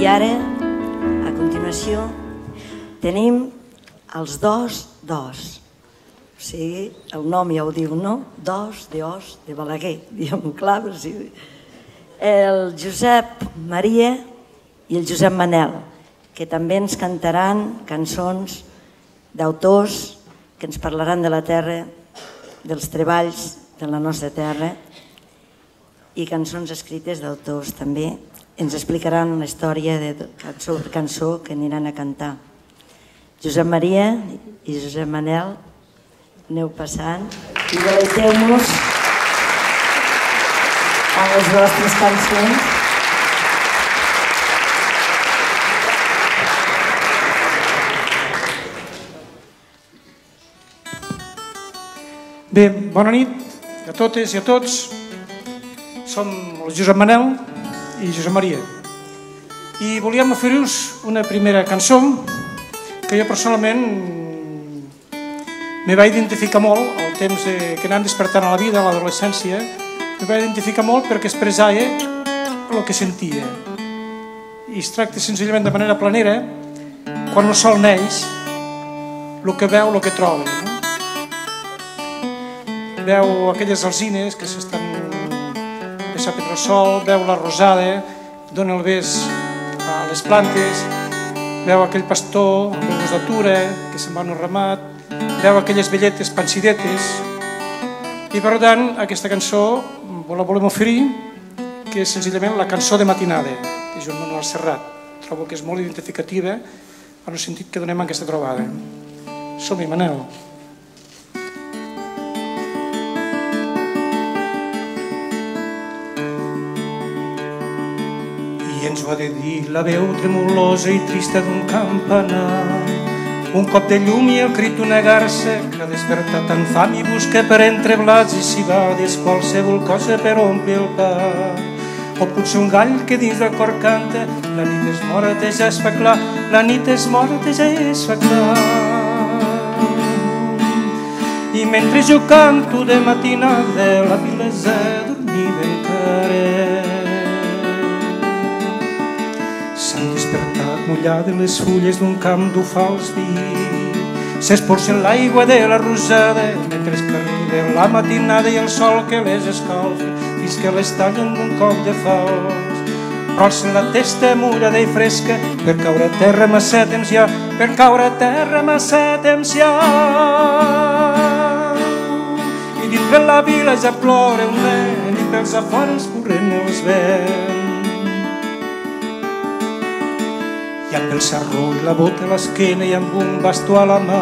I ara, a continuació, tenim els dos. O sigui, el nom ja ho diu, no? Dos, de Balaguer, diguem-ho clar. El Josep Maria i el Josep Manel, que també ens cantaran cançons d'autors que ens parlaran de la terra, dels treballs de la nostra terra, i cançons escrites d'autors també. Ens explicaran la història de cançó per cançó que aniran a cantar. Josep Maria i Josep Manel, aneu passant i deleiteu-nos amb les vostres cançons. Bé, bona nit a totes i a tots. Som el Josep Manel i Josep Maria. I volíem oferir-vos una primera cançó que jo personalment me va identificar molt al temps que anàvem despertant a la vida, a l'adolescència. Me va identificar molt perquè expressava el que sentia. I es tracta senzillament de manera planera, quan el sol neix, el que veu, el que troba. Veu aquelles alzines que s'estan deixant prendre el sol, veu la rosada, dona el bes a les plantes, veu aquell pastor amb el gos d'atura que se'n va en el ramat, veu aquelles velletes pansidetes. I per tant, aquesta cançó la volem oferir, que és senzillament la cançó de matinada de Joan Manuel Serrat. Trobo que és molt identificativa en el sentit que donem en aquesta trobada. Som-hi, Manel. I ens ho ha de dir la veu tremolosa i trista d'un campanar, un cop de llum i el crit d'una garça que ha despertat tant fam i busca per entre blats i cibades qualsevol cosa per omplir el pa. O potser un gall que dins del cor canta, la nit és morta, ja es fa clar, la nit és morta, ja es fa clar. I mentre jo canto de matinada, la vila és adormida encara. S'han despertat mullades les fulles d'un camp d'ufals vi, s'esporcen l'aigua de la rosada mentre que arriba la matinada i el sol que les escalfa fins que les tallen d'un cop de fals. Però alcen la testa mullada i fresca per caure a terra massa temps ja, per caure a terra massa temps ja. I dintre la vila ja plora un nen i pels afores corrent els vents. I amb el sarró i la bota a l'esquena i amb un bastó a la mà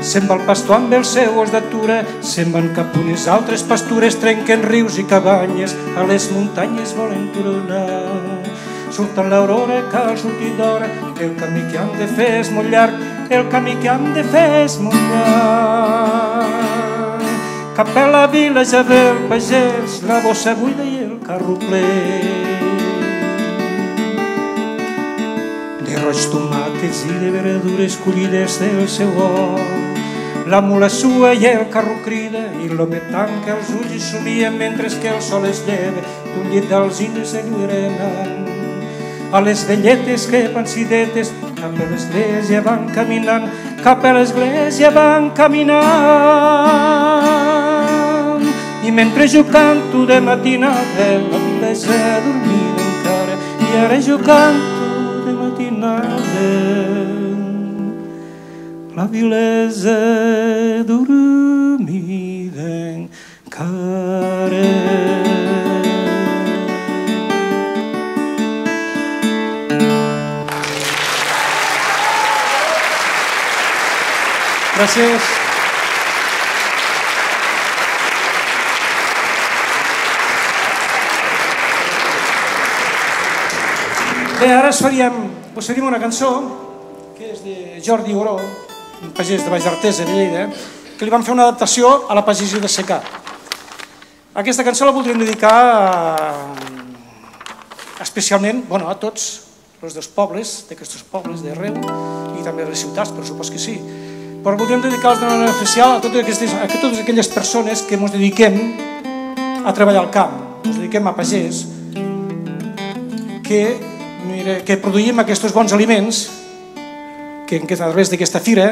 se'n va el pastor amb els seus d'atura, se'n van cap unes altres pastures, trenquen rius i cabanyes, a les muntanyes volen turonar. Surt en l'aurora, cal sortir d'hora, el camí que hem de fer és molt llarg, el camí que hem de fer és molt llarg. Cap a la vila ja ve el pagès, la bossa buida i el carro ple de roig tomàquets i de verdures collides del seu hort. La mula sua i el carro crida i l'home tanca els ulls i somia mentre que el sol es lleva d'un llit d'alzines enlluernant. A les velletes que pansidetes cap a l'església van caminant, cap a l'església van caminant. I mentre jo canto de matinada, la vila és adormida encara, i ara jo canto de matinada, la vila és adormida encara. Gràcies. Bé, ara us faríem una cançó que és de Jordi Oró, un pagès de Baix d'Artesa, de Lleida, que li van fer una adaptació a la pagesia de secà. Aquesta cançó la voldríem dedicar especialment a tots els dels pobles, d'aquests pobles d'arreu, i també de les ciutats, per supost que sí. Però voldríem dedicar-los d'una manera especial a totes aquelles persones que ens dediquem a treballar al camp, ens dediquem a pagès, que que produïm aquests bons aliments que a través d'aquesta fira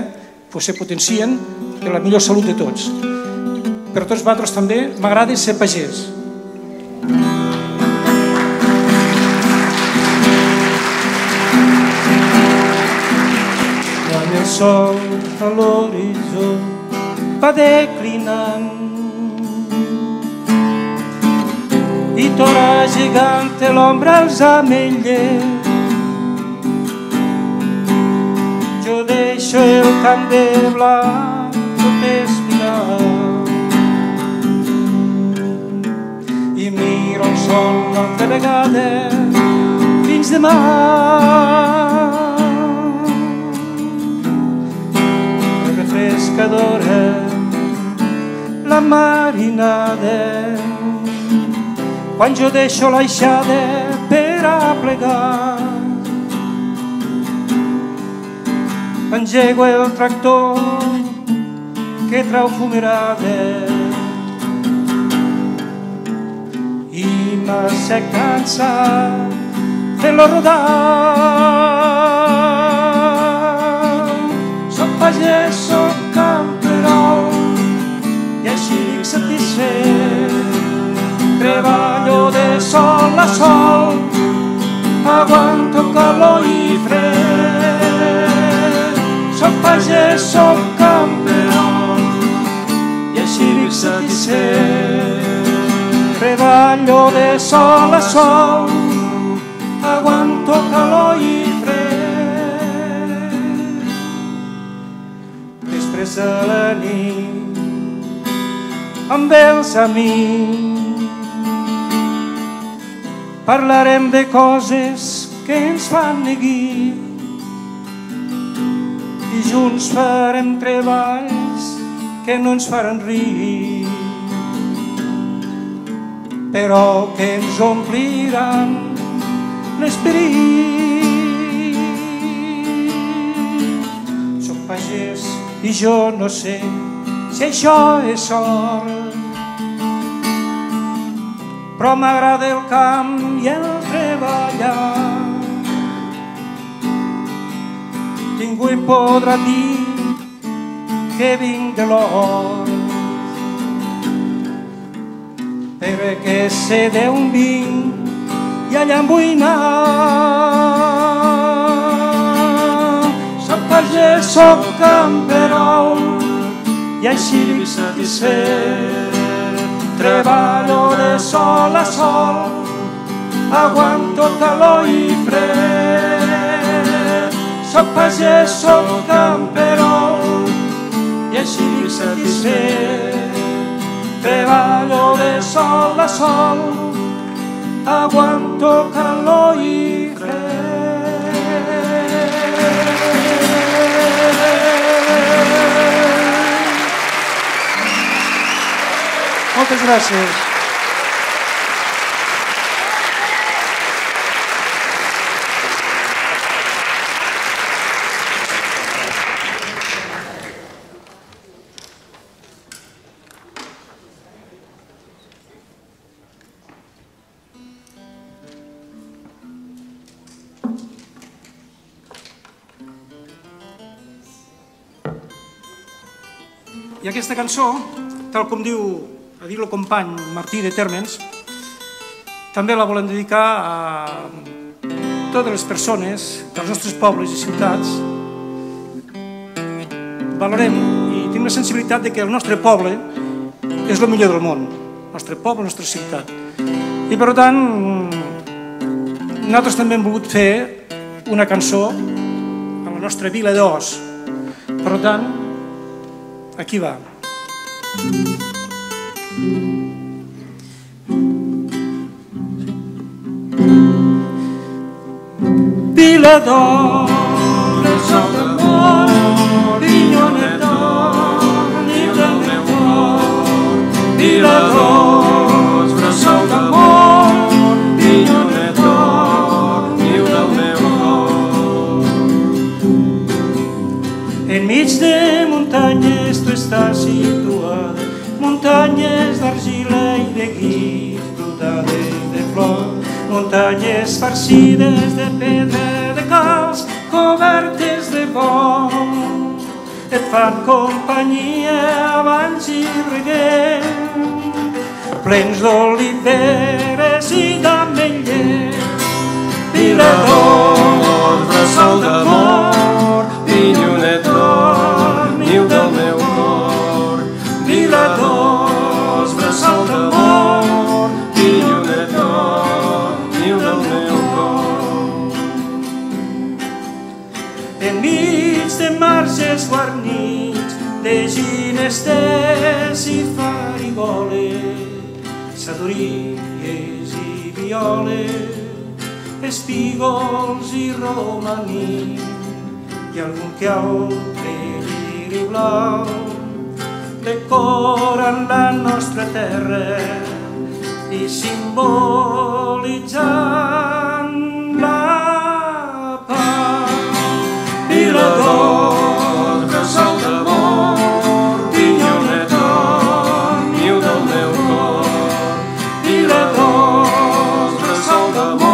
se potencien per la millor salut de tots. Per tots vosaltres també m'agrada ser pagès. Quan el sol a l'horitzó va declinant i torna gegant l'ombra als ametllers, jo deixo el camp de blanc tot espirant i miro el sol una altra vegada fins demà. Refrescadora la marinada quan jo deixo l'aixada per a plegar, engego el tractor que trau fumerada i m'assec cansat fent-lo rodar. Soc pagès, soc camperol i així dic satisfet. Treballo de sol a sol, aguanto calor i fred. Soc pagès, soc camperol i així vic satisfet. Treballo de sol a sol, aguanto calor i fred. Després de la nit, amb els amics, parlarem de coses que ens fan neguir i junts farem treballs que no ens faran rir, però que ens ompliran l'esperit. Soc pagès i jo no sé si això és sort, però m'agrada el camp i el treballar. Ningú em podrà dir que vinc de l'hort, perquè sé d'on vinc i allà em vull anar. Soc pagès, soc camperol i així vic satisfet. Treballo de sol a sol, aguanto calor i fred. Soc pagès, soc camperol i així vic satisfet. Treballo de sol a sol, aguanto calor i fred. Moltes gràcies. I aquesta cançó, tal com ha dit el company Martí de Térmens, també la volem dedicar a totes les persones dels nostres pobles i ciutats. Valorem i tenim la sensibilitat de que el nostre poble és el millor del món, el nostre poble, la nostra ciutat. I per tant, nosaltres també hem volgut fer una cançó a la nostra vila d'Os. Per tant, aquí va. Vila d'Os, bressol d'amor, pinyonet d'or, niu del meu cor. Vila d'Os, bressol d'amor, pinyonet d'or, niu del meu cor. Enmig de muntanyes tu estàs situada, muntanyes d'argila i de guix brutades de flor, muntanyes farcides de pedra de calç, cobertes de bom, et fan companyia abans i reguent, plens d'oliveres i d'ametllers. Vilador, bressol d'amor, pinyonet d'or, niu del meu cor. Vilador, bressol d'amor, pinyonet d'or, niu del meu cor. Enmig de marges guarnits, de ginesters i farigoles, sadories i violes, espígols i romaní, i algun que altre lliri blau decoren la nostra terra i simbolitzant la pau. Vilador, bressol d'amor, pinyonet d'or, niu del meu cor. Vilador, bressol d'amor,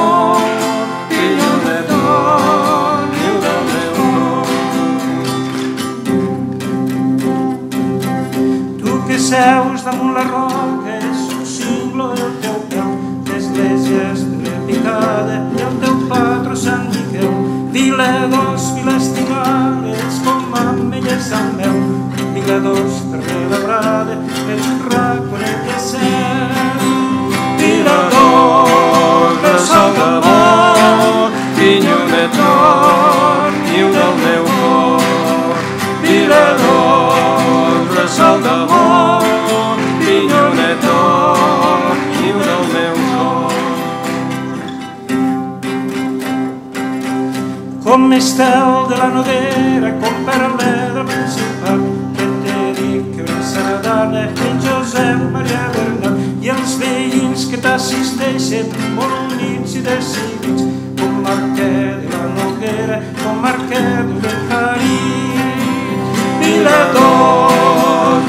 seus damunt la roca, és un cinglo el teu peu, l'església és repicada i el teu patró Sant Miquel. Viladors, vila estimada, ets com ametlles amb mel. Viladors, carrer labrada, ets un raconet de cel. Vilador, bressol d'amor, pinyonet d'or, niu del meu cor. Vilador, bressol d'amor, pinyonet d'or, niu del meu cor. Com estel de la Noguera, com perle del Principat, que te dic que una sardana en Josep Maria Bernat, i els veïns que t'assisteixen, molt units i decidits, com Marquè de la Noguera, com Marquè de l'Encarit. Vilador,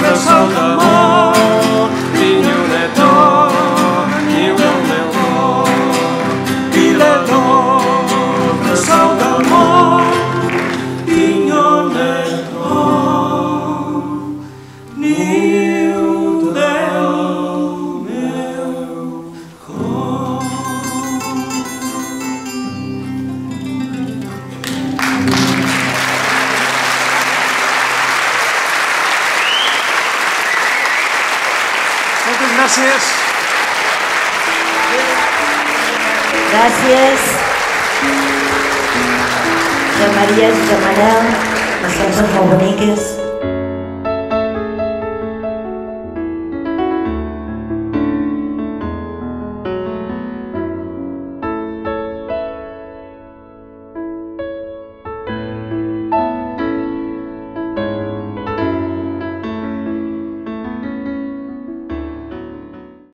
bressol d'amor, pinyonet d'or, niu del meu cor. Vilador, bressol d'amor, pinyonet d'or, niu del meu cor. Moltes gràcies. Gràcies. De Maria i de Manel, les cançons molt boniques.